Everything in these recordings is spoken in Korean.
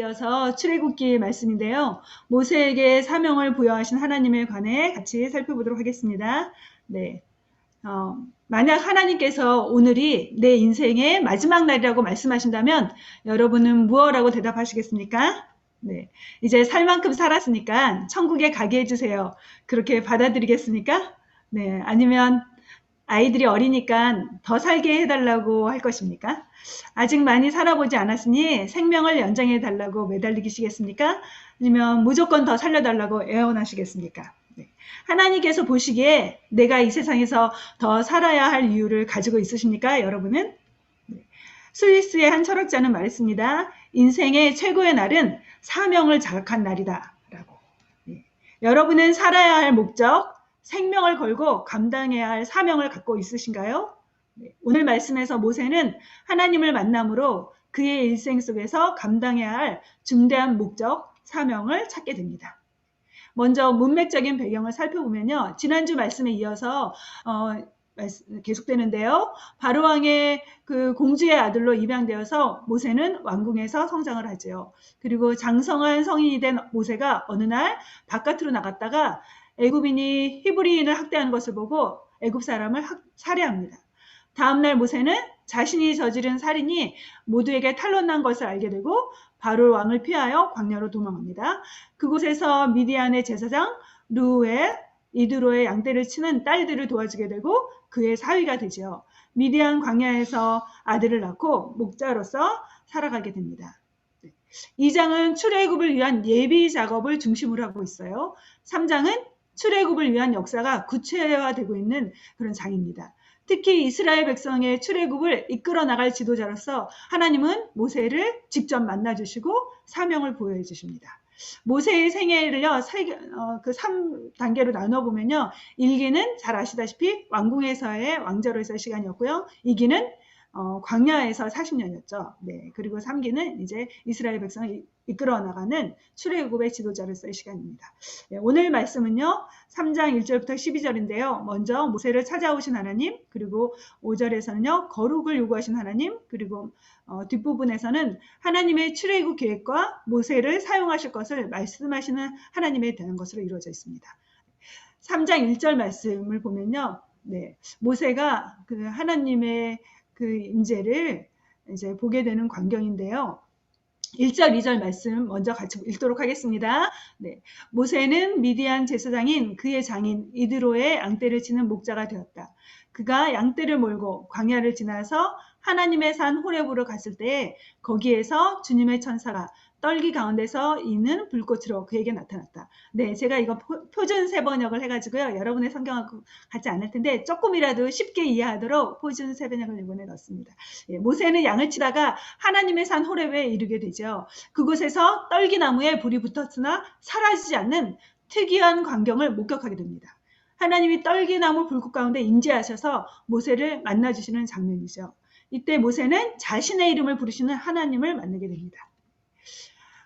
이어서 출애굽기 말씀인데요. 모세에게 사명을 부여하신 하나님에 관해 같이 살펴보도록 하겠습니다. 네. 만약 하나님께서 오늘이 내 인생의 마지막 날이라고 말씀하신다면 여러분은 무엇라고 대답하시겠습니까? 네. 이제 살 만큼 살았으니까 천국에 가게 해주세요. 그렇게 받아들이겠습니까? 네. 아니면 아이들이 어리니까 더 살게 해달라고 할 것입니까? 아직 많이 살아보지 않았으니 생명을 연장해 달라고 매달리시겠습니까? 아니면 무조건 더 살려달라고 애원하시겠습니까? 네. 하나님께서 보시기에 내가 이 세상에서 더 살아야 할 이유를 가지고 있으십니까? 여러분은? 네. 스위스의 한 철학자는 말했습니다. 인생의 최고의 날은 사명을 자각한 날이다. 라고. 네. 여러분은 살아야 할 목적, 생명을 걸고 감당해야 할 사명을 갖고 있으신가요? 네. 오늘 말씀에서 모세는 하나님을 만남으로 그의 일생 속에서 감당해야 할 중대한 목적, 사명을 찾게 됩니다. 먼저 문맥적인 배경을 살펴보면요. 지난주 말씀에 이어서 계속되는데요. 바로왕의 그 공주의 아들로 입양되어서 모세는 왕궁에서 성장을 하죠. 그리고 장성한 성인이 된 모세가 어느 날 바깥으로 나갔다가 애굽인이 히브리인을 학대하는 것을 보고 애굽 사람을 살해합니다. 다음날 모세는 자신이 저지른 살인이 모두에게 탄로난 것을 알게 되고 바로 왕을 피하여 광야로 도망합니다. 그곳에서 미디안의 제사장 루에 이드로의 양떼를 치는 딸들을 도와주게 되고 그의 사위가 되죠. 미디안 광야에서 아들을 낳고 목자로서 살아가게 됩니다. 2장은 출애굽을 위한 예비 작업을 중심으로 하고 있어요. 3장은 출애굽을 위한 역사가 구체화되고 있는 그런 장입니다. 특히 이스라엘 백성의 출애굽을 이끌어 나갈 지도자로서 하나님은 모세를 직접 만나주시고 사명을 보여해 주십니다. 모세의 생애를요, 그 3단계로 나눠보면요. 1기는 잘 아시다시피 왕궁에서의 왕자로서의 시간이었고요. 2기는 광야에서 40년이었죠. 네. 그리고 3기는 이제 이스라엘 백성을 이끌어 나가는 출애굽의 지도자로서의 시간입니다. 네, 오늘 말씀은요. 3장 1절부터 12절인데요. 먼저 모세를 찾아오신 하나님, 그리고 5절에서는요. 거룩을 요구하신 하나님, 그리고 뒷부분에서는 하나님의 출애굽 계획과 모세를 사용하실 것을 말씀하시는 하나님에 대한 것으로 이루어져 있습니다. 3장 1절 말씀을 보면요. 네, 모세가 그 하나님의 그 임재를 이제 보게 되는 광경인데요. 1절, 2절 말씀 먼저 같이 읽도록 하겠습니다. 네. 모세는 미디안 제사장인 그의 장인 이드로의 양떼를 치는 목자가 되었다. 그가 양떼를 몰고 광야를 지나서 하나님의 산 호렙으로 갔을 때 거기에서 주님의 천사가 떨기 가운데서 있는 불꽃으로 그에게 나타났다. 네, 제가 이거 표준 세번역을 해가지고요. 여러분의 성경하고 같지 않을 텐데 조금이라도 쉽게 이해하도록 표준 세번역을 이번에 넣었습니다. 예, 모세는 양을 치다가 하나님의 산 호렙에 이르게 되죠. 그곳에서 떨기나무에 불이 붙었으나 사라지지 않는 특이한 광경을 목격하게 됩니다. 하나님이 떨기나무 불꽃 가운데 임재하셔서 모세를 만나주시는 장면이죠. 이때 모세는 자신의 이름을 부르시는 하나님을 만나게 됩니다.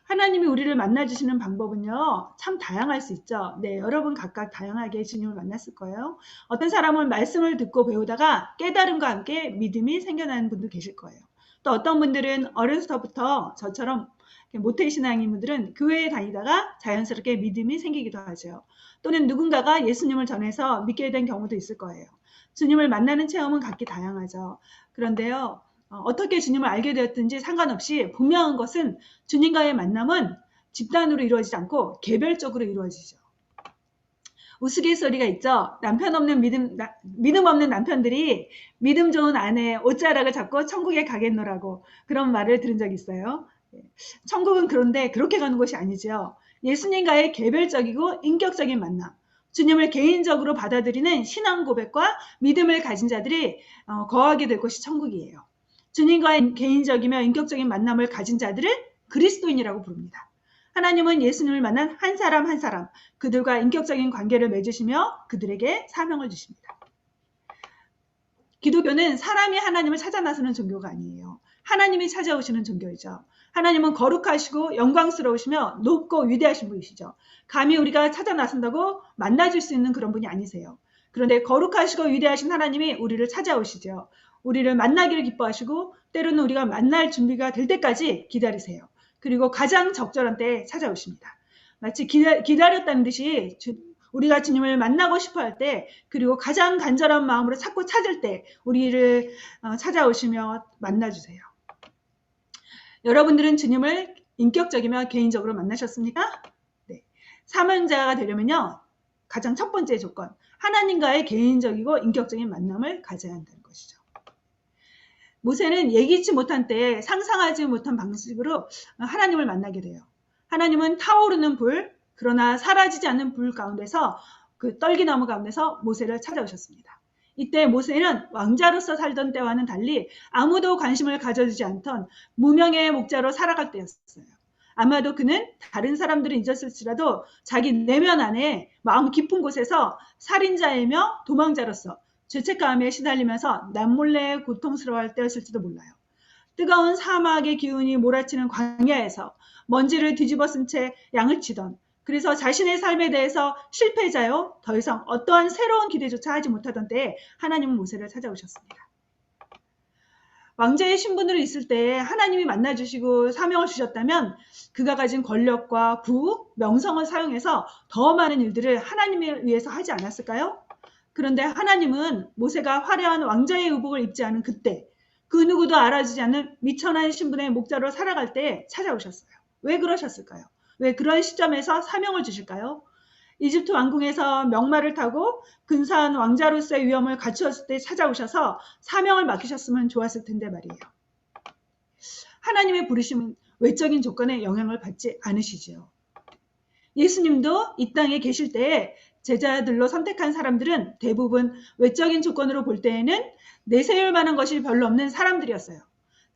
하나님이 우리를 만나주시는 방법은요, 참 다양할 수 있죠. 네, 여러분 각각 다양하게 주님을 만났을 거예요. 어떤 사람은 말씀을 듣고 배우다가 깨달음과 함께 믿음이 생겨나는 분도 계실 거예요. 또 어떤 분들은 어려서부터 저처럼 모태신앙인 분들은 교회에 다니다가 자연스럽게 믿음이 생기기도 하죠. 또는 누군가가 예수님을 전해서 믿게 된 경우도 있을 거예요. 주님을 만나는 체험은 각기 다양하죠. 그런데요, 어떻게 주님을 알게 되었든지 상관없이 분명한 것은 주님과의 만남은 집단으로 이루어지지 않고 개별적으로 이루어지죠. 우스갯소리가 있죠. 남편 없는 믿음 없는 남편들이 믿음 좋은 아내의 옷자락을 잡고 천국에 가겠노라고 그런 말을 들은 적이 있어요. 천국은 그런데 그렇게 가는 곳이 아니죠. 예수님과의 개별적이고 인격적인 만남, 주님을 개인적으로 받아들이는 신앙 고백과 믿음을 가진 자들이 거하게 될 곳이 천국이에요. 주님과의 개인적이며 인격적인 만남을 가진 자들을 그리스도인이라고 부릅니다. 하나님은 예수님을 만난 한 사람 한 사람, 그들과 인격적인 관계를 맺으시며 그들에게 사명을 주십니다. 기독교는 사람이 하나님을 찾아 나서는 종교가 아니에요. 하나님이 찾아오시는 종교이죠. 하나님은 거룩하시고 영광스러우시며 높고 위대하신 분이시죠. 감히 우리가 찾아 나선다고 만나줄 수 있는 그런 분이 아니세요. 그런데 거룩하시고 위대하신 하나님이 우리를 찾아오시죠. 우리를 만나기를 기뻐하시고 때로는 우리가 만날 준비가 될 때까지 기다리세요. 그리고 가장 적절한 때에 찾아오십니다. 마치 기다렸다는 듯이 우리가 주님을 만나고 싶어 할 때, 그리고 가장 간절한 마음으로 찾고 찾을 때 우리를 찾아오시며 만나주세요. 여러분들은 주님을 인격적이며 개인적으로 만나셨습니까? 네. 사명자가 되려면요, 가장 첫 번째 조건, 하나님과의 개인적이고 인격적인 만남을 가져야 한다는 것이죠. 모세는 예기치 못한 때에 상상하지 못한 방식으로 하나님을 만나게 돼요. 하나님은 타오르는 불, 그러나 사라지지 않는 불 가운데서, 그 떨기나무 가운데서 모세를 찾아오셨습니다. 이때 모세는 왕자로서 살던 때와는 달리 아무도 관심을 가져주지 않던 무명의 목자로 살아갈 때였어요. 아마도 그는 다른 사람들은 잊었을지라도 자기 내면 안에 마음 깊은 곳에서 살인자이며 도망자로서 죄책감에 시달리면서 남몰래 고통스러워할 때였을지도 몰라요. 뜨거운 사막의 기운이 몰아치는 광야에서 먼지를 뒤집어 쓴 채 양을 치던, 그래서 자신의 삶에 대해서 실패자요, 더 이상 어떠한 새로운 기대조차 하지 못하던 때에 하나님은 모세를 찾아오셨습니다. 왕자의 신분으로 있을 때 하나님이 만나주시고 사명을 주셨다면 그가 가진 권력과 부, 명성을 사용해서 더 많은 일들을 하나님을 위해서 하지 않았을까요? 그런데 하나님은 모세가 화려한 왕자의 의복을 입지 않은 그때, 그 누구도 알아주지 않는 미천한 신분의 목자로 살아갈 때 찾아오셨어요. 왜 그러셨을까요? 왜 그런 시점에서 사명을 주실까요? 이집트 왕궁에서 명마를 타고 근사한 왕자로서의 위엄을 갖추었을 때 찾아오셔서 사명을 맡기셨으면 좋았을 텐데 말이에요. 하나님의 부르심은 외적인 조건에 영향을 받지 않으시지요. 예수님도 이 땅에 계실 때에 제자들로 선택한 사람들은 대부분 외적인 조건으로 볼 때에는 내세울 만한 것이 별로 없는 사람들이었어요.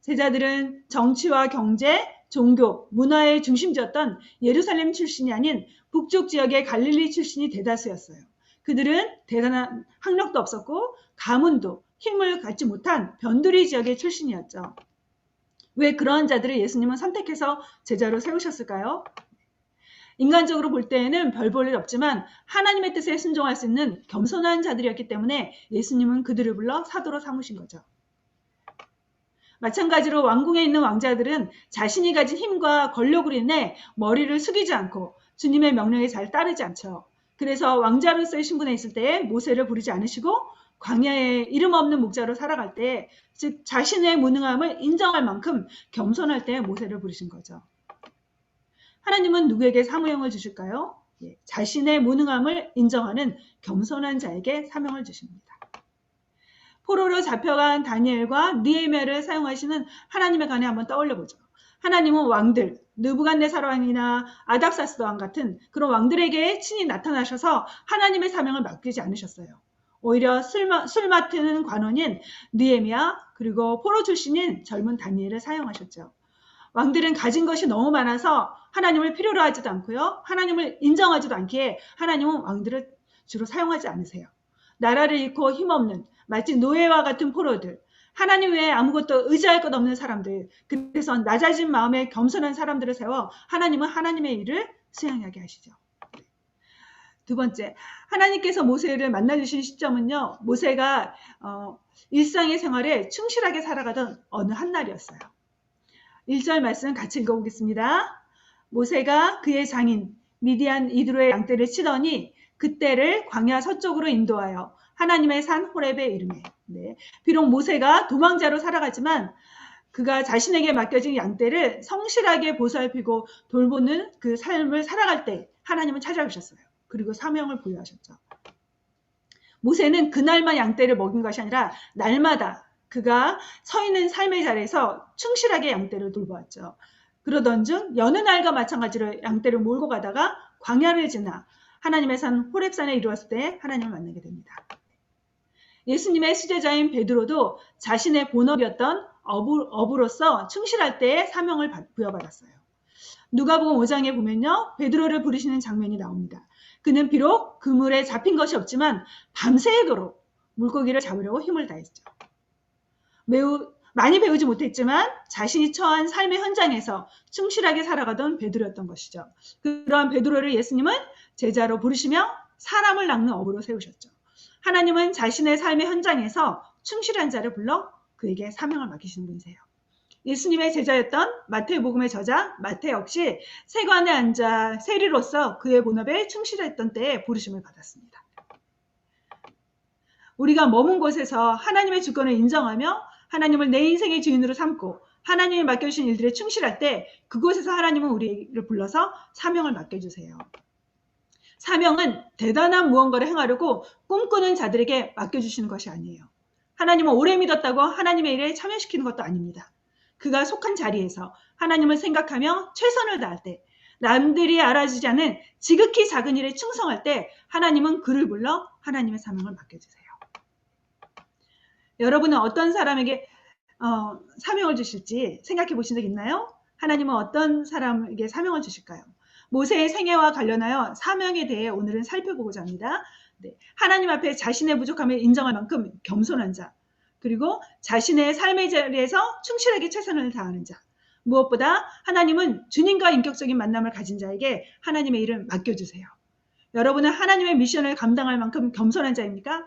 제자들은 정치와 경제, 종교, 문화의 중심지였던 예루살렘 출신이 아닌 북쪽 지역의 갈릴리 출신이 대다수였어요. 그들은 대단한 학력도 없었고 가문도 힘을 갖지 못한 변두리 지역의 출신이었죠. 왜 그러한 자들을 예수님은 선택해서 제자로 세우셨을까요? 인간적으로 볼 때에는 별 볼 일 없지만 하나님의 뜻에 순종할 수 있는 겸손한 자들이었기 때문에 예수님은 그들을 불러 사도로 삼으신 거죠. 마찬가지로 왕궁에 있는 왕자들은 자신이 가진 힘과 권력으로 인해 머리를 숙이지 않고 주님의 명령에 잘 따르지 않죠. 그래서 왕자로서의 신분에 있을 때 모세를 부르지 않으시고 광야에 이름 없는 목자로 살아갈 때, 즉 자신의 무능함을 인정할 만큼 겸손할 때 모세를 부르신 거죠. 하나님은 누구에게 사명을 주실까요? 자신의 무능함을 인정하는 겸손한 자에게 사명을 주십니다. 포로로 잡혀간 다니엘과 느헤미야를 사용하시는 하나님의 간에 한번 떠올려보죠. 하나님은 왕들, 느부갓네살 왕이나 아닥사스다 왕 같은 그런 왕들에게 친히 나타나셔서 하나님의 사명을 맡기지 않으셨어요. 오히려 술 맡은 관원인 느헤미야, 그리고 포로 출신인 젊은 다니엘을 사용하셨죠. 왕들은 가진 것이 너무 많아서 하나님을 필요로 하지도 않고요, 하나님을 인정하지도 않기에 하나님은 왕들을 주로 사용하지 않으세요. 나라를 잃고 힘없는 마치 노예와 같은 포로들, 하나님 외에 아무것도 의지할 것 없는 사람들, 그래서 낮아진 마음에 겸손한 사람들을 세워 하나님은 하나님의 일을 수행하게 하시죠. 두 번째, 하나님께서 모세를 만나주신 시점은요, 모세가 일상의 생활에 충실하게 살아가던 어느 한날이었어요. 1절 말씀 같이 읽어보겠습니다. 모세가 그의 장인 미디안 이드로의 양떼를 치더니 그떼를 광야 서쪽으로 인도하여 하나님의 산 호렙에 이르매. 비록 모세가 도망자로 살아가지만 그가 자신에게 맡겨진 양떼를 성실하게 보살피고 돌보는 그 삶을 살아갈 때 하나님은 찾아오셨어요. 그리고 사명을 부여하셨죠. 모세는 그날만 양떼를 먹인 것이 아니라 날마다 그가 서 있는 삶의 자리에서 충실하게 양떼를 돌보았죠. 그러던 중 여느 날과 마찬가지로 양떼를 몰고 가다가 광야를 지나 하나님의 산 호렙산에 이르렀을 때 하나님을 만나게 됩니다. 예수님의 수제자인 베드로도 자신의 본업이었던 어부로서 충실할 때에 사명을 부여받았어요. 누가복음 5장에 보면요, 베드로를 부르시는 장면이 나옵니다. 그는 비록 그물에 잡힌 것이 없지만 밤새도록 물고기를 잡으려고 힘을 다했죠. 매우 많이 배우지 못했지만 자신이 처한 삶의 현장에서 충실하게 살아가던 베드로였던 것이죠. 그러한 베드로를 예수님은 제자로 부르시며 사람을 낚는 어부로 세우셨죠. 하나님은 자신의 삶의 현장에서 충실한 자를 불러 그에게 사명을 맡기시는 분이세요. 예수님의 제자였던 마태복음의 저자 마태 역시 세관에 앉아 세리로서 그의 본업에 충실했던 때에 부르심을 받았습니다. 우리가 머문 곳에서 하나님의 주권을 인정하며 하나님을 내 인생의 주인으로 삼고 하나님이 맡겨주신 일들에 충실할 때 그곳에서 하나님은 우리를 불러서 사명을 맡겨주세요. 사명은 대단한 무언가를 행하려고 꿈꾸는 자들에게 맡겨주시는 것이 아니에요. 하나님은 오래 믿었다고 하나님의 일에 참여시키는 것도 아닙니다. 그가 속한 자리에서 하나님을 생각하며 최선을 다할 때, 남들이 알아주지 않은 지극히 작은 일에 충성할 때 하나님은 그를 불러 하나님의 사명을 맡겨주세요. 여러분은 어떤 사람에게 사명을 주실지 생각해 보신 적 있나요? 하나님은 어떤 사람에게 사명을 주실까요? 모세의 생애와 관련하여 사명에 대해 오늘은 살펴보고자 합니다. 네, 하나님 앞에 자신의 부족함을 인정할 만큼 겸손한 자, 그리고 자신의 삶의 자리에서 충실하게 최선을 다하는 자, 무엇보다 하나님은 주님과 인격적인 만남을 가진 자에게 하나님의 일을 맡겨주세요. 여러분은 하나님의 미션을 감당할 만큼 겸손한 자입니까?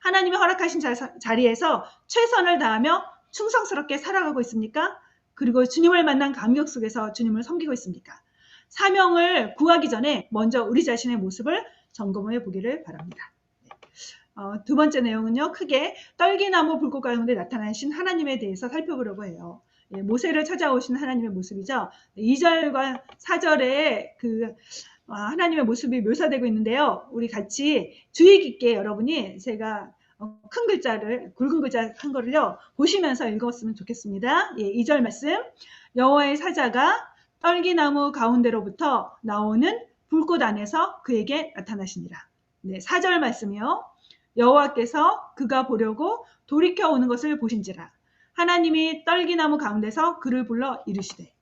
하나님이 허락하신 자리에서 최선을 다하며 충성스럽게 살아가고 있습니까? 그리고 주님을 만난 감격 속에서 주님을 섬기고 있습니까? 사명을 구하기 전에 먼저 우리 자신의 모습을 점검해 보기를 바랍니다. 두 번째 내용은요, 크게 떨기나무 불꽃 가운데 나타나신 하나님에 대해서 살펴보려고 해요. 모세를 찾아오신 하나님의 모습이죠. 2절과 4절에 하나님의 모습이 묘사되고 있는데요. 우리 같이 주의 깊게 여러분이 제가 큰 글자를, 굵은 글자 한 거를요, 보시면서 읽었으면 좋겠습니다. 2절 말씀. 여호와의 사자가 떨기나무 가운데로부터 나오는 불꽃 안에서 그에게 나타나시니라. 네, 4절 말씀이요. 여호와께서 그가 보려고 돌이켜 오는 것을 보신지라. 하나님이 떨기나무 가운데서 그를 불러 이르시되.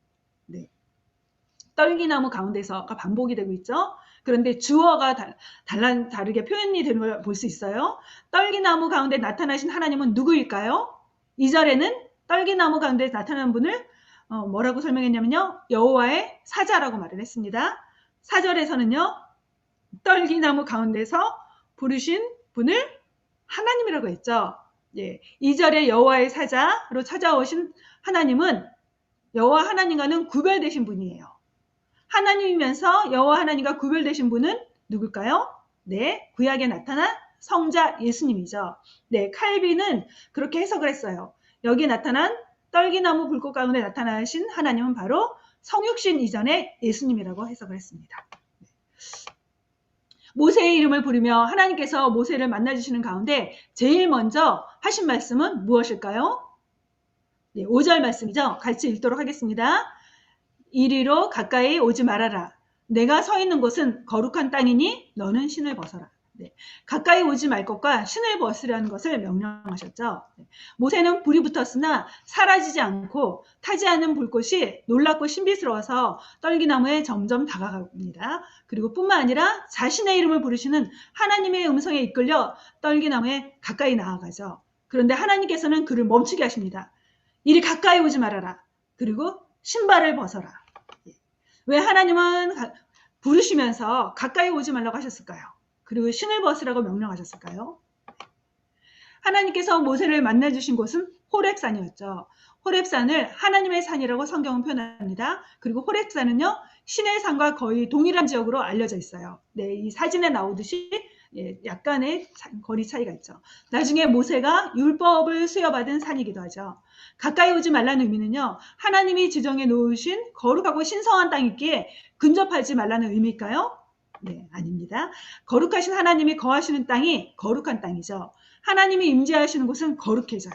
네. 떨기나무 가운데서가 반복이 되고 있죠. 그런데 주어가 다르게 표현이 되는 걸 볼 수 있어요. 떨기나무 가운데 나타나신 하나님은 누구일까요? 2절에는 떨기나무 가운데 나타난 분을 뭐라고 설명했냐면요. 여호와의 사자라고 말을 했습니다. 4절에서는요. 떨기나무 가운데서 부르신 분을 하나님이라고 했죠. 2절에 여호와의 사자로 찾아오신 하나님은 여호와 하나님과는 구별되신 분이에요. 하나님이면서 여호와 하나님과 구별되신 분은 누굴까요? 네, 구약에 나타난 성자 예수님이죠. 네, 칼빈은 그렇게 해석을 했어요. 여기에 나타난 떨기나무 불꽃 가운데 나타나신 하나님은 바로 성육신 이전의 예수님이라고 해석을 했습니다. 모세의 이름을 부르며 하나님께서 모세를 만나주시는 가운데 제일 먼저 하신 말씀은 무엇일까요? 네, 5절 말씀이죠. 같이 읽도록 하겠습니다. 이리로 가까이 오지 말아라. 내가 서 있는 곳은 거룩한 땅이니 너는 신을 벗어라. 네, 가까이 오지 말 것과 신을 벗으라는 것을 명령하셨죠. 네, 모세는 불이 붙었으나 사라지지 않고 타지 않은 불꽃이 놀랍고 신비스러워서 떨기나무에 점점 다가갑니다. 그리고 뿐만 아니라 자신의 이름을 부르시는 하나님의 음성에 이끌려 떨기나무에 가까이 나아가죠. 그런데 하나님께서는 그를 멈추게 하십니다. 이리 가까이 오지 말아라. 그리고 신발을 벗어라. 왜 하나님은 부르시면서 가까이 오지 말라고 하셨을까요? 그리고 신을 벗으라고 명령하셨을까요? 하나님께서 모세를 만나주신 곳은 호렙산이었죠. 호렙산을 하나님의 산이라고 성경은 표현합니다. 그리고 호렙산은요, 신의 산과 거의 동일한 지역으로 알려져 있어요. 네, 이 사진에 나오듯이 약간의 거리 차이가 있죠. 나중에 모세가 율법을 수여받은 산이기도 하죠. 가까이 오지 말라는 의미는요, 하나님이 지정해 놓으신 거룩하고 신성한 땅이기에 근접하지 말라는 의미일까요? 네, 아닙니다. 거룩하신 하나님이 거하시는 땅이 거룩한 땅이죠. 하나님이 임재하시는 곳은 거룩해져요.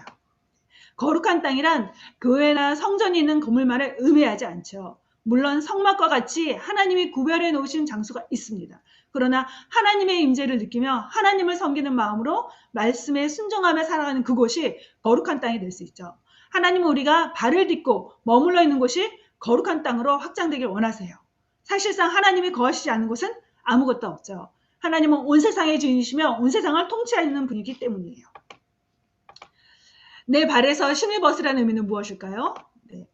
거룩한 땅이란 교회나 성전이 있는 건물만을 의미하지 않죠. 물론 성막과 같이 하나님이 구별해 놓으신 장소가 있습니다. 그러나 하나님의 임재를 느끼며 하나님을 섬기는 마음으로 말씀에 순종하며 살아가는 그곳이 거룩한 땅이 될 수 있죠. 하나님은 우리가 발을 딛고 머물러 있는 곳이 거룩한 땅으로 확장되길 원하세요. 사실상 하나님이 거하시지 않는 곳은 아무것도 없죠. 하나님은 온 세상의 주인이시며 온 세상을 통치하는 분이기 때문이에요. 내 발에서 신을 벗으라는 의미는 무엇일까요? 네,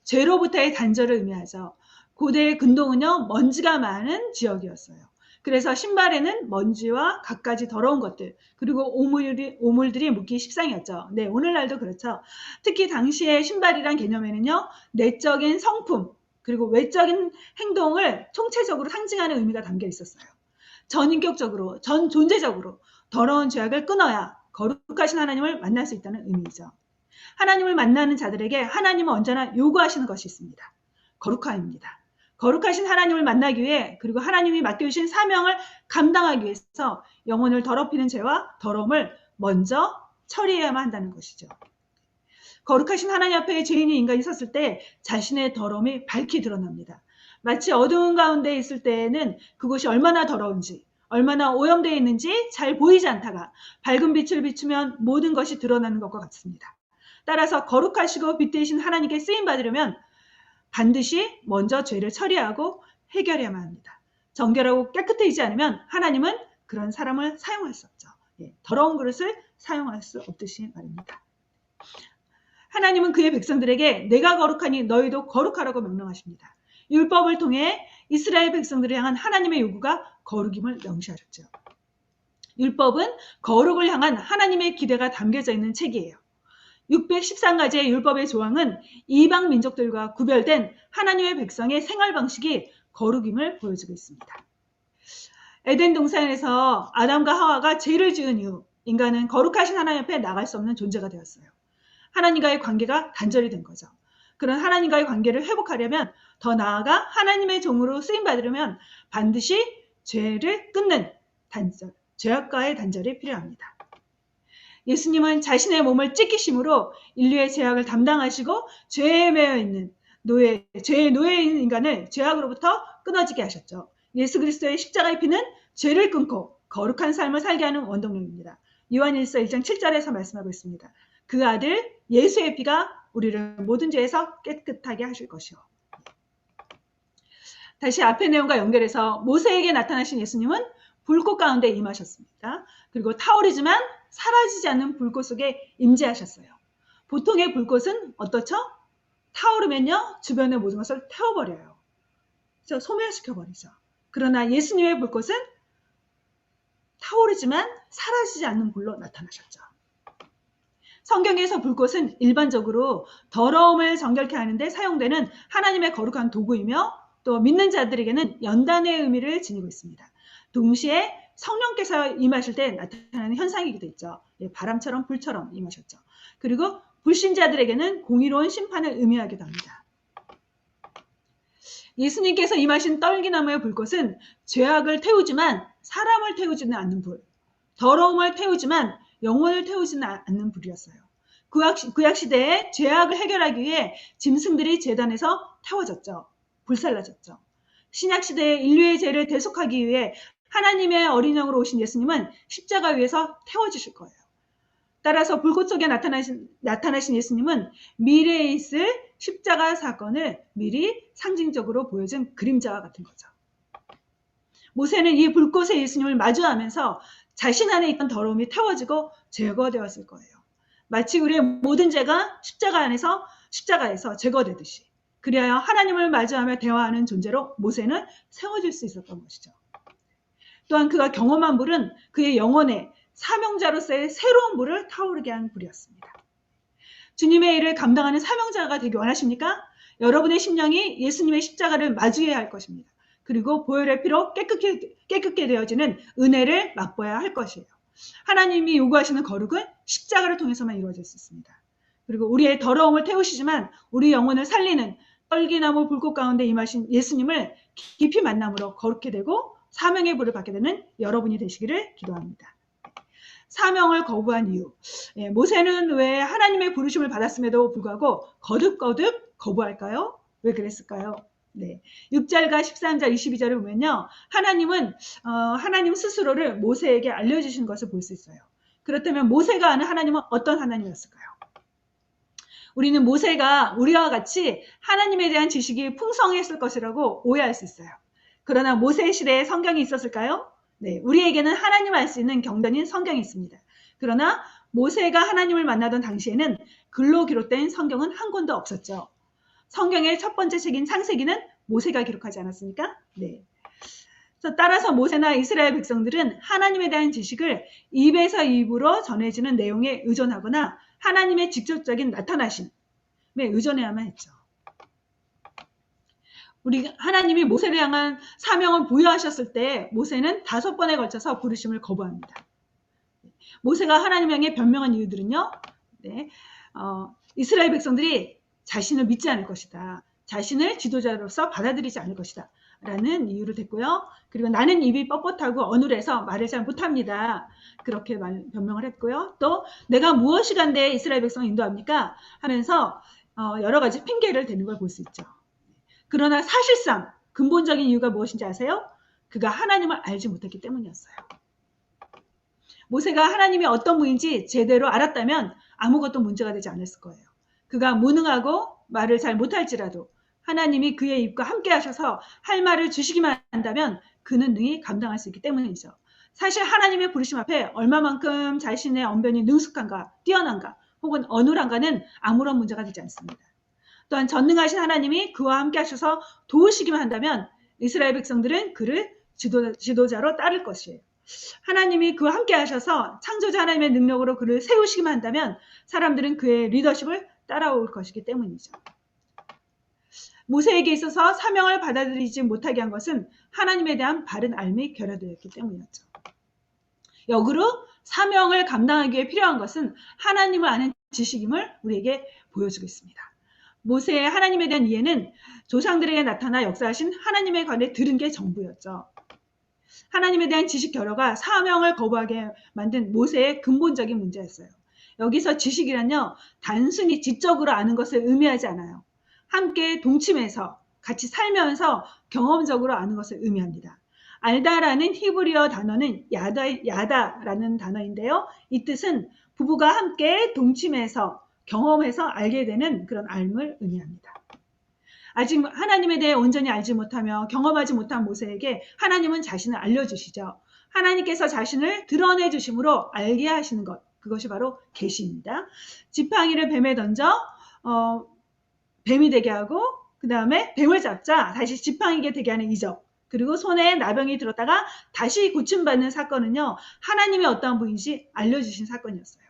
죄로부터의 단절을 의미하죠. 고대의 근동은요, 먼지가 많은 지역이었어요. 그래서 신발에는 먼지와 갖가지 더러운 것들, 그리고 오물들이 묻기 십상이었죠. 네, 오늘날도 그렇죠. 특히 당시의 신발이란 개념에는요, 내적인 성품, 그리고 외적인 행동을 총체적으로 상징하는 의미가 담겨 있었어요. 전인격적으로, 전 존재적으로 더러운 죄악을 끊어야 거룩하신 하나님을 만날 수 있다는 의미이죠. 하나님을 만나는 자들에게 하나님은 언제나 요구하시는 것이 있습니다. 거룩함입니다. 거룩하신 하나님을 만나기 위해, 그리고 하나님이 맡겨주신 사명을 감당하기 위해서 영혼을 더럽히는 죄와 더러움을 먼저 처리해야만 한다는 것이죠. 거룩하신 하나님 앞에 죄인이 인간이 섰을 때 자신의 더러움이 밝히 드러납니다. 마치 어두운 가운데 있을 때에는 그곳이 얼마나 더러운지, 얼마나 오염되어 있는지 잘 보이지 않다가 밝은 빛을 비추면 모든 것이 드러나는 것과 같습니다. 따라서 거룩하시고 빛되신 하나님께 쓰임 받으려면 반드시 먼저 죄를 처리하고 해결해야만 합니다. 정결하고 깨끗해지지 않으면 하나님은 그런 사람을 사용할 수 없죠. 더러운 그릇을 사용할 수 없듯이 말입니다. 하나님은 그의 백성들에게 내가 거룩하니 너희도 거룩하라고 명령하십니다. 율법을 통해 이스라엘 백성들을 향한 하나님의 요구가 거룩임을 명시하셨죠. 율법은 거룩을 향한 하나님의 기대가 담겨져 있는 책이에요. 613가지의 율법의 조항은 이방 민족들과 구별된 하나님의 백성의 생활 방식이 거룩임을 보여주고 있습니다. 에덴 동산에서 아담과 하와가 죄를 지은 이후 인간은 거룩하신 하나님 앞에 나갈 수 없는 존재가 되었어요. 하나님과의 관계가 단절이 된 거죠. 그런 하나님과의 관계를 회복하려면, 더 나아가 하나님의 종으로 쓰임받으려면 반드시 죄를 끊는 단절, 죄악과의 단절이 필요합니다. 예수님은 자신의 몸을 찢기심으로 인류의 죄악을 담당하시고 죄에 매여 있는 죄의 노예에 있는 인간을 죄악으로부터 끊어지게 하셨죠. 예수 그리스도의 십자가의 피는 죄를 끊고 거룩한 삶을 살게 하는 원동력입니다. 요한일서 1장 7절에서 말씀하고 있습니다. 그 아들 예수의 피가 우리를 모든 죄에서 깨끗하게 하실 것이요. 다시 앞의 내용과 연결해서 모세에게 나타나신 예수님은 불꽃 가운데 임하셨습니다. 그리고 타오르지만 사라지지 않는 불꽃 속에 임재하셨어요. 보통의 불꽃은 어떻죠? 타오르면요, 주변의 모든 것을 태워버려요. 그래서 소멸시켜버리죠. 그러나 예수님의 불꽃은 타오르지만 사라지지 않는 불로 나타나셨죠. 성경에서 불꽃은 일반적으로 더러움을 정결케 하는데 사용되는 하나님의 거룩한 도구이며, 또 믿는 자들에게는 연단의 의미를 지니고 있습니다. 동시에 성령께서 임하실 때 나타나는 현상이기도 있죠. 바람처럼 불처럼 임하셨죠. 그리고 불신자들에게는 공의로운 심판을 의미하기도 합니다. 예수님께서 임하신 떨기나무의 불꽃은 죄악을 태우지만 사람을 태우지는 않는 불, 더러움을 태우지만 영혼을 태우지는 않는 불이었어요. 구약시대에 죄악을 해결하기 위해 짐승들이 제단에서 태워졌죠. 불살라졌죠. 신약시대에 인류의 죄를 대속하기 위해 하나님의 어린 영으로 오신 예수님은 십자가 위에서 태워지실 거예요. 따라서 불꽃 속에 나타나신 예수님은 미래에 있을 십자가 사건을 미리 상징적으로 보여준 그림자와 같은 거죠. 모세는 이 불꽃의 예수님을 마주하면서 자신 안에 있던 더러움이 태워지고 제거되었을 거예요. 마치 우리의 모든 죄가 십자가에서 제거되듯이, 그리하여 하나님을 마주하며 대화하는 존재로 모세는 세워질 수 있었던 것이죠. 또한 그가 경험한 불은 그의 영혼에 사명자로서의 새로운 불을 타오르게 한 불이었습니다. 주님의 일을 감당하는 사명자가 되기 원하십니까? 여러분의 심령이 예수님의 십자가를 마주해야 할 것입니다. 그리고 보혈의 피로 깨끗게 되어지는 은혜를 맛보아야 할 것이에요. 하나님이 요구하시는 거룩은 십자가를 통해서만 이루어질 수 있습니다. 그리고 우리의 더러움을 태우시지만 우리 영혼을 살리는 떨기나무 불꽃 가운데 임하신 예수님을 깊이 만남으로 거룩게 되고 사명의 불을 받게 되는 여러분이 되시기를 기도합니다. 사명을 거부한 이유. 모세는 왜 하나님의 부르심을 받았음에도 불구하고 거듭 거부할까요? 왜 그랬을까요? 6절과 13절, 22절을 보면요. 하나님 스스로를 모세에게 알려주신 것을 볼 수 있어요. 그렇다면 모세가 아는 하나님은 어떤 하나님이었을까요? 우리는 모세가 우리와 같이 하나님에 대한 지식이 풍성했을 것이라고 오해할 수 있어요. 그러나 모세 시대에 성경이 있었을까요? 우리에게는 하나님 알 수 있는 경전인 성경이 있습니다. 그러나 모세가 하나님을 만나던 당시에는 글로 기록된 성경은 한 권도 없었죠. 성경의 첫 번째 책인 창세기는 모세가 기록하지 않았습니까? 그래서 따라서 모세나 이스라엘 백성들은 하나님에 대한 지식을 입에서 입으로 전해지는 내용에 의존하거나 하나님의 직접적인 나타나심에 의존해야만 했죠. 우리 하나님이 모세를 향한 사명을 부여하셨을 때 모세는 5번에 걸쳐서 부르심을 거부합니다. 모세가 하나님 향해 변명한 이유들은요. 네, 이스라엘 백성들이 자신을 믿지 않을 것이다. 자신을 지도자로서 받아들이지 않을 것이다. 라는 이유를 댔고요. 그리고 나는 입이 뻣뻣하고 어눌해서 말을 잘 못합니다. 그렇게 변명을 했고요. 또 내가 무엇이간데 이스라엘 백성을 인도합니까? 하면서 여러 가지 핑계를 대는 걸 볼 수 있죠. 그러나 사실상 근본적인 이유가 무엇인지 아세요? 그가 하나님을 알지 못했기 때문이었어요. 모세가 하나님이 어떤 분인지 제대로 알았다면 아무것도 문제가 되지 않았을 거예요. 그가 무능하고 말을 잘 못할지라도 하나님이 그의 입과 함께 하셔서 할 말을 주시기만 한다면 그는 능히 감당할 수 있기 때문이죠. 사실 하나님의 부르심 앞에 얼마만큼 자신의 언변이 능숙한가, 뛰어난가, 혹은 어눌한가는 아무런 문제가 되지 않습니다. 또한 전능하신 하나님이 그와 함께 하셔서 도우시기만 한다면 이스라엘 백성들은 그를 지도자로 따를 것이에요. 하나님이 그와 함께 하셔서 창조자 하나님의 능력으로 그를 세우시기만 한다면 사람들은 그의 리더십을 따라올 것이기 때문이죠. 모세에게 있어서 사명을 받아들이지 못하게 한 것은 하나님에 대한 바른 알미 결여되었기 때문이었죠. 역으로 사명을 감당하기 위해 필요한 것은 하나님을 아는 지식임을 우리에게 보여주고 있습니다. 모세의 하나님에 대한 이해는 조상들에게 나타나 역사하신 하나님에 관해 들은 게 전부였죠. 하나님에 대한 지식 결여가 사명을 거부하게 만든 모세의 근본적인 문제였어요. 여기서 지식이란요, 단순히 지적으로 아는 것을 의미하지 않아요. 함께 동침해서 같이 살면서 경험적으로 아는 것을 의미합니다. 알다라는 히브리어 단어는 야다라는 단어인데요. 이 뜻은 부부가 함께 동침해서 경험해서 알게 되는 그런 알을 의미합니다. 아직 하나님에 대해 온전히 알지 못하며 경험하지 못한 모세에게 하나님은 자신을 알려주시죠. 하나님께서 자신을 드러내 주심으로 알게 하시는 것, 그것이 바로 계시입니다. 지팡이를 뱀에 던져 뱀이 되게 하고 그 다음에 뱀을 잡자 다시 지팡이게 되게 하는 이적, 그리고 손에 나병이 들었다가 다시 고침받는 사건은요, 하나님이 어떠한 분인지 알려주신 사건이었어요.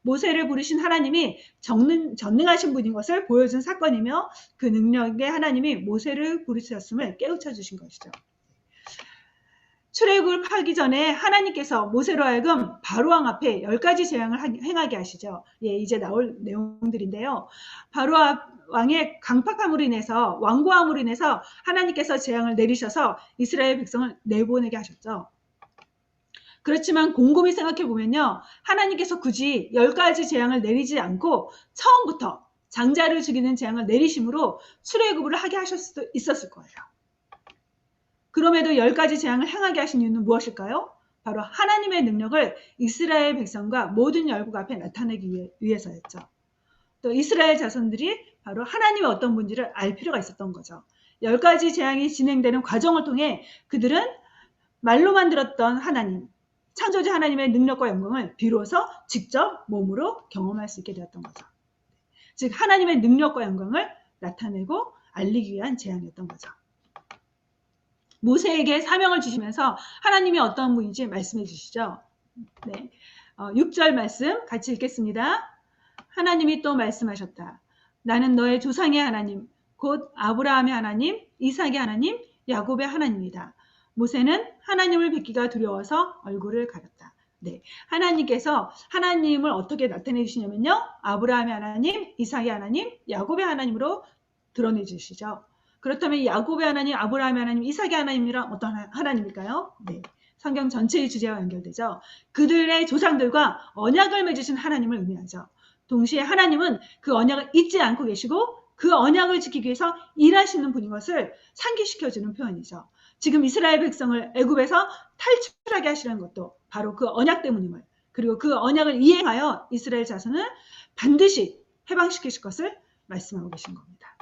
모세를 부르신 하나님이 전능하신 분인 것을 보여준 사건이며 그 능력의 하나님이 모세를 부르셨음을 깨우쳐 주신 것이죠. 출애굽을 하기 전에 하나님께서 모세로 하여금 바로왕 앞에 10가지 재앙을 행하게 하시죠. 예, 이제 나올 내용들인데요. 바로왕의 강팍함으로 인해서, 완고함으로 인해서 하나님께서 재앙을 내리셔서 이스라엘 백성을 내보내게 하셨죠. 그렇지만 곰곰이 생각해 보면요, 하나님께서 굳이 10가지 재앙을 내리지 않고 처음부터 장자를 죽이는 재앙을 내리심으로 출애굽을 하게 하실 수도 있었을 거예요. 그럼에도 10가지 재앙을 행하게 하신 이유는 무엇일까요? 바로 하나님의 능력을 이스라엘 백성과 모든 열국 앞에 나타내기 위해서였죠. 또 이스라엘 자손들이 바로 하나님의 어떤 분인지를 알 필요가 있었던 거죠. 10가지 재앙이 진행되는 과정을 통해 그들은 말로만 들었던 하나님, 창조주 하나님의 능력과 영광을 비로소 직접 몸으로 경험할 수 있게 되었던 거죠. 즉 하나님의 능력과 영광을 나타내고 알리기 위한 재앙이었던 거죠. 모세에게 사명을 주시면서 하나님이 어떤 분인지 말씀해 주시죠. 네, 6절 말씀 같이 읽겠습니다. 하나님이 또 말씀하셨다. 나는 너의 조상의 하나님, 곧 아브라함의 하나님, 이삭의 하나님, 야곱의 하나님이다. 모세는 하나님을 뵙기가 두려워서 얼굴을 가렸다. 네, 하나님께서 하나님을 어떻게 나타내 주시냐면요, 아브라함의 하나님, 이삭의 하나님, 야곱의 하나님으로 드러내 주시죠. 그렇다면 야곱의 하나님, 아브라함의 하나님, 이삭의 하나님이란 어떤 하나님일까요? 네, 성경 전체의 주제와 연결되죠. 그들의 조상들과 언약을 맺으신 하나님을 의미하죠. 동시에 하나님은 그 언약을 잊지 않고 계시고 그 언약을 지키기 위해서 일하시는 분인 것을 상기시켜주는 표현이죠. 지금 이스라엘 백성을 애굽에서 탈출하게 하시는 것도 바로 그 언약 때문임을, 그리고 그 언약을 이행하여 이스라엘 자손을 반드시 해방시키실 것을 말씀하고 계신 겁니다.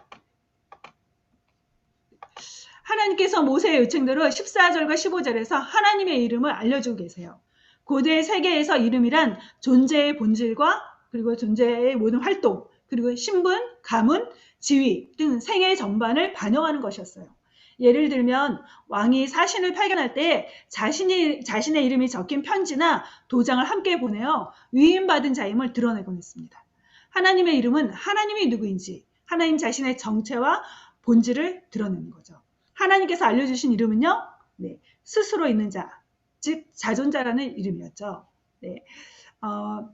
하나님께서 모세의 요청대로 14절과 15절에서 하나님의 이름을 알려주고 계세요. 고대 세계에서 이름이란 존재의 본질과 그리고 존재의 모든 활동, 그리고 신분, 가문, 지위 등 생애 전반을 반영하는 것이었어요. 예를 들면 왕이 사신을 발견할 때 자신의 이름이 적힌 편지나 도장을 함께 보내어 위임받은 자임을 드러내곤 했습니다. 하나님의 이름은 하나님이 누구인지 하나님 자신의 정체와 본질을 드러내는 거죠. 하나님께서 알려주신 이름은요, 네, 스스로 있는 자, 즉 자존자라는 이름이었죠. 네,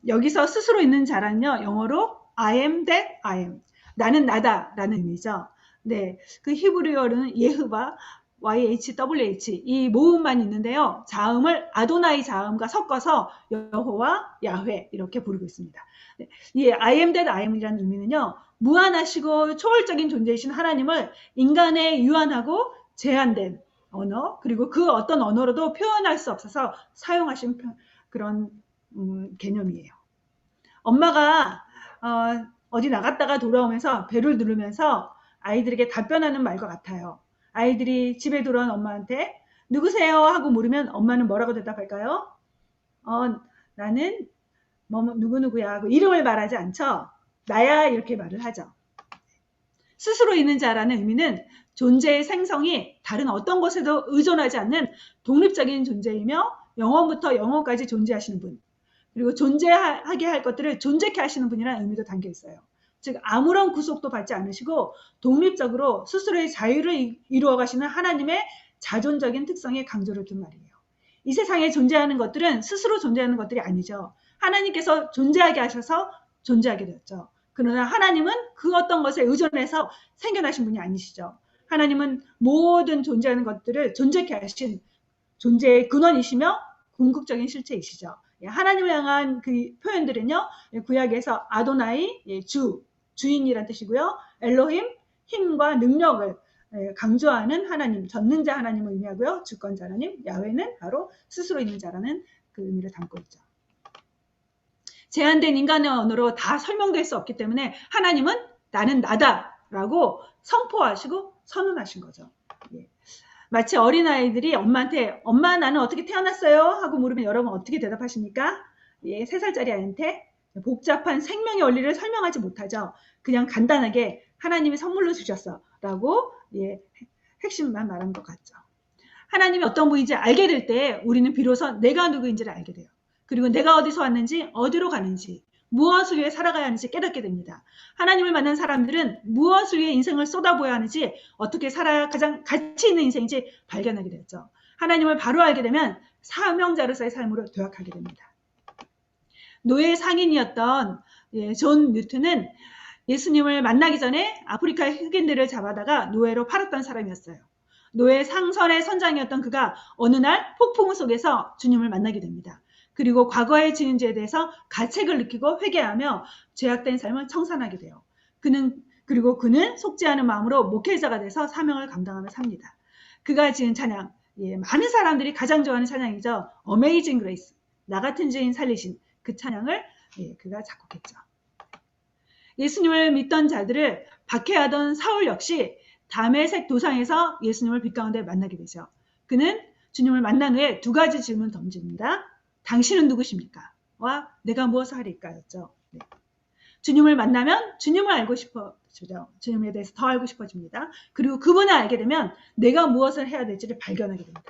여기서 스스로 있는 자란요, 영어로 I am that I am, 나는 나다라는 의미죠. 네, 그 히브리어로는 예흐바, YHWH 이 모음만 있는데요. 자음을 아도나이 자음과 섞어서 여호와, 야훼 이렇게 부르고 있습니다. 네, 이 I am that I am이라는 의미는요. 무한하시고 초월적인 존재이신 하나님을 인간의 유한하고 제한된 언어, 그리고 그 어떤 언어로도 표현할 수 없어서 사용하신 그런 개념이에요. 엄마가 어디 나갔다가 돌아오면서 배를 누르면서 아이들에게 답변하는 말과 같아요. 아이들이 집에 돌아온 엄마한테 누구세요? 하고 물으면 엄마는 뭐라고 대답할까요? 나는 누구누구야 하고 이름을 말하지 않죠. 나야 이렇게 말을 하죠. 스스로 있는 자라는 의미는 존재의 생성이 다른 어떤 것에도 의존하지 않는 독립적인 존재이며 영원부터 영원까지 존재하시는 분, 그리고 존재하게 할 것들을 존재케 하시는 분이라는 의미도 담겨 있어요. 즉 아무런 구속도 받지 않으시고 독립적으로 스스로의 자유를 이루어 가시는 하나님의 자존적인 특성에 강조를 둔 말이에요. 이 세상에 존재하는 것들은 스스로 존재하는 것들이 아니죠. 하나님께서 존재하게 하셔서 존재하게 되었죠. 그러나 하나님은 그 어떤 것에 의존해서 생겨나신 분이 아니시죠. 하나님은 모든 존재하는 것들을 존재케 하신 존재의 근원이시며 궁극적인 실체이시죠. 하나님을 향한 그 표현들은요, 구약에서 아도나이, 주인이란 뜻이고요. 엘로힘, 힘과 능력을 강조하는 하나님, 전능자 하나님을 의미하고요. 주권자 하나님, 야훼는 바로 스스로 있는 자라는 그 의미를 담고 있죠. 제한된 인간의 언어로 다 설명될 수 없기 때문에 하나님은 나는 나다라고 선포하시고 선언하신 거죠. 예. 마치 어린아이들이 엄마한테 엄마 나는 어떻게 태어났어요? 하고 물으면 여러분 어떻게 대답하십니까? 예, 3살짜리 아이한테 복잡한 생명의 원리를 설명하지 못하죠. 그냥 간단하게 하나님이 선물로 주셨어 라고 예, 핵심만 말한 것 같죠. 하나님이 어떤 분인지 알게 될 때 우리는 비로소 내가 누구인지를 알게 돼요. 그리고 내가 어디서 왔는지 어디로 가는지 무엇을 위해 살아가야 하는지 깨닫게 됩니다. 하나님을 만난 사람들은 무엇을 위해 인생을 쏟아부어야 하는지 어떻게 살아야 가장 가치 있는 인생인지 발견하게 되었죠. 하나님을 바로 알게 되면 사명자로서의 삶으로 도약하게 됩니다. 노예 상인이었던 존 뉴턴은 예수님을 만나기 전에 아프리카 흑인들을 잡아다가 노예로 팔았던 사람이었어요. 노예 상선의 선장이었던 그가 어느 날 폭풍 속에서 주님을 만나게 됩니다. 그리고 과거의 지은 죄에 대해서 가책을 느끼고 회개하며 죄악된 삶을 청산하게 돼요. 그리고 그는 속지 않은 마음으로 목회자가 돼서 사명을 감당하며 삽니다. 그가 지은 찬양, 많은 사람들이 가장 좋아하는 찬양이죠. Amazing Grace, 나 같은 죄인 살리신 그 찬양을 그가 작곡했죠. 예수님을 믿던 자들을 박해하던 사울 역시 다메섹 도상에서 예수님을 빛 가운데 만나게 되죠. 그는 주님을 만난 후에 2가지 질문 던집니다. 당신은 누구십니까? 와 내가 무엇을 하리까였죠. 네. 주님을 만나면 주님을 알고 싶어지죠. 주님에 대해서 더 알고 싶어집니다. 그리고 그분을 알게 되면 내가 무엇을 해야 될지를 발견하게 됩니다.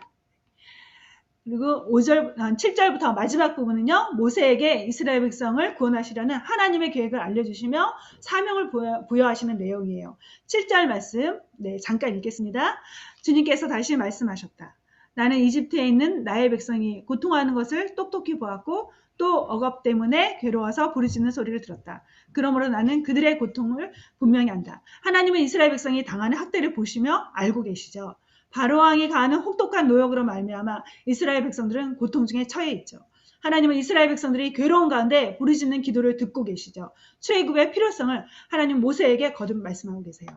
그리고 7절부터 마지막 부분은요. 모세에게 이스라엘 백성을 구원하시려는 하나님의 계획을 알려주시며 사명을 부여하시는 내용이에요. 7절 말씀 잠깐 읽겠습니다. 주님께서 다시 말씀하셨다. 나는 이집트에 있는 나의 백성이 고통하는 것을 똑똑히 보았고 또 억압 때문에 괴로워서 부르짖는 소리를 들었다. 그러므로 나는 그들의 고통을 분명히 안다. 하나님은 이스라엘 백성이 당하는 학대를 보시며 알고 계시죠. 바로왕이 가하는 혹독한 노역으로 말미암아 이스라엘 백성들은 고통 중에 처해 있죠. 하나님은 이스라엘 백성들이 괴로운 가운데 부르짖는 기도를 듣고 계시죠. 출애굽의 필요성을 하나님 모세에게 거듭 말씀하고 계세요.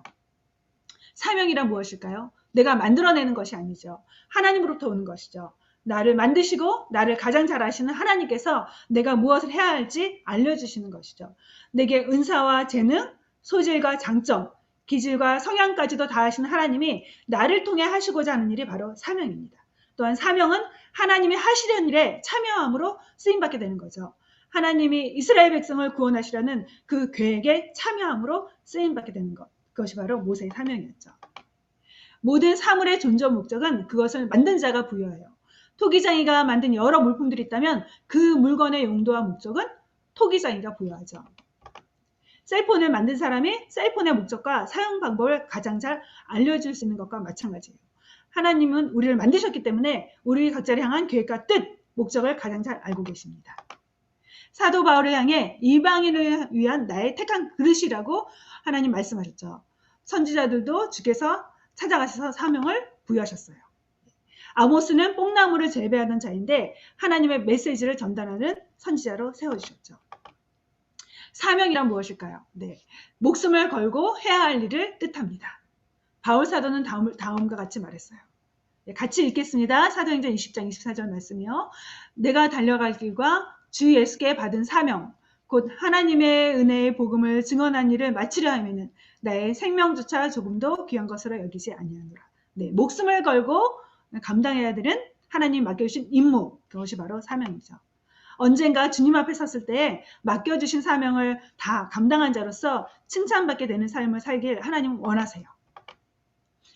사명이란 무엇일까요? 내가 만들어내는 것이 아니죠. 하나님으로부터 오는 것이죠. 나를 만드시고 나를 가장 잘 아시는 하나님께서 내가 무엇을 해야 할지 알려주시는 것이죠. 내게 은사와 재능, 소질과 장점, 기질과 성향까지도 다 하시는 하나님이 나를 통해 하시고자 하는 일이 바로 사명입니다. 또한 사명은 하나님이 하시려는 일에 참여함으로 쓰임받게 되는 거죠. 하나님이 이스라엘 백성을 구원하시려는 그 계획에 참여함으로 쓰임받게 되는 것. 그것이 바로 모세의 사명이었죠. 모든 사물의 존재 목적은 그것을 만든 자가 부여해요. 토기장이가 만든 여러 물품들이 있다면 그 물건의 용도와 목적은 토기장이가 부여하죠. 셀폰을 만든 사람이 셀폰의 목적과 사용 방법을 가장 잘 알려줄 수 있는 것과 마찬가지예요. 하나님은 우리를 만드셨기 때문에 우리 각자를 향한 계획과 뜻, 목적을 가장 잘 알고 계십니다. 사도 바울을 향해 이방인을 위한 나의 택한 그릇이라고 하나님 말씀하셨죠. 선지자들도 주께서 찾아가셔서 사명을 부여하셨어요. 아모스는 뽕나무를 재배하던 자인데 하나님의 메시지를 전달하는 선지자로 세워주셨죠. 사명이란 무엇일까요? 네, 목숨을 걸고 해야 할 일을 뜻합니다. 바울 사도는 다음과 같이 말했어요. 네, 같이 읽겠습니다. 사도행전 20장 24절 말씀이요. 내가 달려갈 길과 주 예수께 받은 사명, 곧 하나님의 은혜의 복음을 증언한 일을 마치려 하면은 나의 생명조차 조금도 귀한 것으로 여기지 아니하노라. 네, 목숨을 걸고 감당해야 되는 하나님 맡겨주신 임무, 그것이 바로 사명이죠. 언젠가 주님 앞에 섰을 때 맡겨주신 사명을 다 감당한 자로서 칭찬받게 되는 삶을 살길 하나님은 원하세요.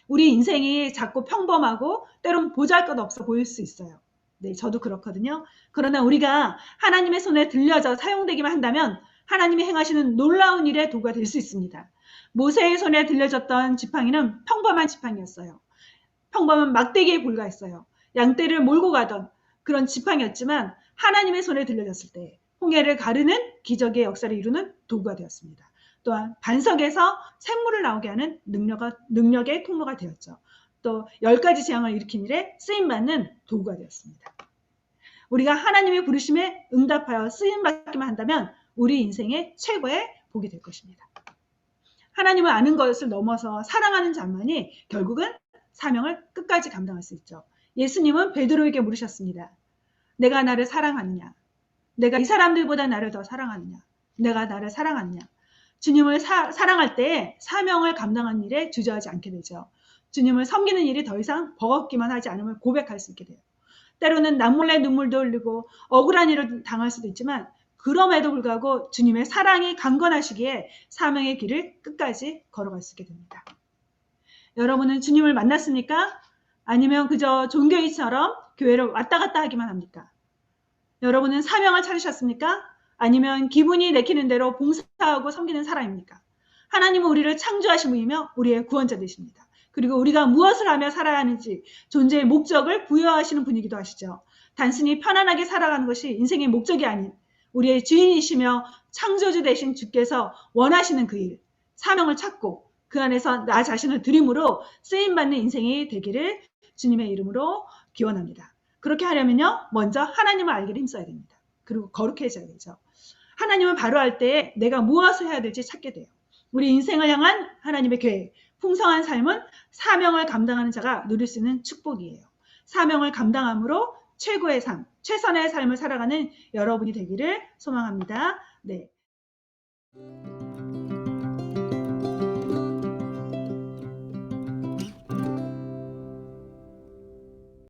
우리 인생이 자꾸 평범하고 때론 보잘것없어 보일 수 있어요. 네, 저도 그렇거든요. 그러나 우리가 하나님의 손에 들려져 사용되기만 한다면 하나님이 행하시는 놀라운 일의 도구가 될 수 있습니다. 모세의 손에 들려졌던 지팡이는 평범한 지팡이였어요. 평범한 막대기에 불과했어요. 양떼를 몰고 가던 그런 지팡이였지만 하나님의 손에 들려졌을 때 홍해를 가르는 기적의 역사를 이루는 도구가 되었습니다. 또한 반석에서 샘물을 나오게 하는 능력의 통로가 되었죠. 또 10가지 재앙을 일으킨 일에 쓰임받는 도구가 되었습니다. 우리가 하나님의 부르심에 응답하여 쓰임받기만 한다면 우리 인생의 최고의 복이 될 것입니다. 하나님을 아는 것을 넘어서 사랑하는 자만이 결국은 사명을 끝까지 감당할 수 있죠. 예수님은 베드로에게 물으셨습니다. 내가 나를 사랑하느냐? 내가 이 사람들보다 나를 더 사랑하느냐? 내가 나를 사랑하느냐? 주님을 사랑할 때 사명을 감당하는 일에 주저하지 않게 되죠. 주님을 섬기는 일이 더 이상 버겁기만 하지 않음을 고백할 수 있게 돼요. 때로는 남몰래 눈물도 흘리고 억울한 일을 당할 수도 있지만 그럼에도 불구하고 주님의 사랑이 강건하시기에 사명의 길을 끝까지 걸어갈 수 있게 됩니다. 여러분은 주님을 만났습니까? 아니면 그저 종교인처럼 교회를 왔다 갔다 하기만 합니까? 여러분은 사명을 찾으셨습니까? 아니면 기분이 내키는 대로 봉사하고 섬기는 사람입니까? 하나님은 우리를 창조하신 분이며 우리의 구원자 되십니다. 그리고 우리가 무엇을 하며 살아야 하는지 존재의 목적을 부여하시는 분이기도 하시죠. 단순히 편안하게 살아가는 것이 인생의 목적이 아닌 우리의 주인이시며 창조주 되신 주께서 원하시는 그 일, 사명을 찾고 그 안에서 나 자신을 드림으로 쓰임받는 인생이 되기를 주님의 이름으로 기원합니다. 그렇게 하려면요, 먼저 하나님을 알기를 힘써야 됩니다. 그리고 거룩해져야 되죠. 하나님을 바로 할 때 내가 무엇을 해야 될지 찾게 돼요. 우리 인생을 향한 하나님의 계획, 풍성한 삶은 사명을 감당하는 자가 누릴 수 있는 축복이에요. 사명을 감당함으로 최고의 삶, 최선의 삶을 살아가는 여러분이 되기를 소망합니다. 네.